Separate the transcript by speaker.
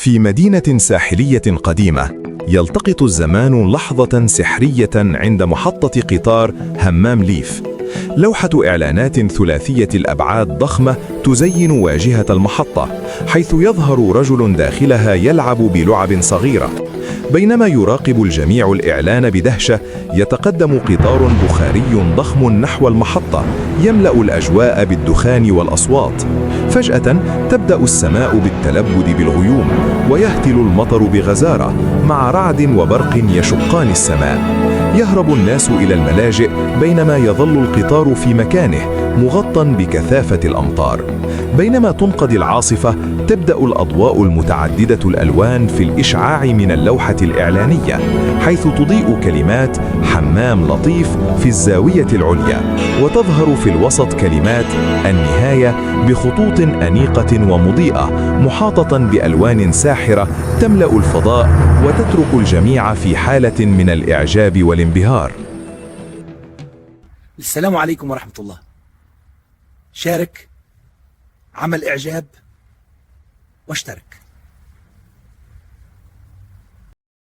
Speaker 1: في مدينة ساحلية قديمة، يلتقط الزمان لحظة سحرية عند محطة قطار همام ليف. لوحة إعلانات ثلاثية الأبعاد ضخمة تزين واجهة المحطة، حيث يظهر رجل داخلها يلعب بلعب صغيرة. بينما يراقب الجميع الإعلان بدهشة، يتقدم قطار بخاري ضخم نحو المحطة يملأ الأجواء بالدخان والأصوات. فجأة تبدأ السماء بالتلبد بالغيوم، ويهطل المطر بغزارة مع رعد وبرق يشقان السماء. يهرب الناس إلى الملاجئ، بينما يظل القطار في مكانه مغطى بكثافة الأمطار. بينما تنقضي العاصفة، تبدأ الأضواء المتعددة الألوان في الإشعاع من اللوحة الإعلانية، حيث تضيء كلمات حمام لطيف في الزاوية العليا، وتظهر في الوسط كلمات النهاية بخطوط أنيقة ومضيئة محاطة بألوان ساحرة تملأ الفضاء، وتترك الجميع في حالة من الإعجاب والانبهار.
Speaker 2: السلام عليكم ورحمة الله. شارك، عمل إعجاب، واشترك.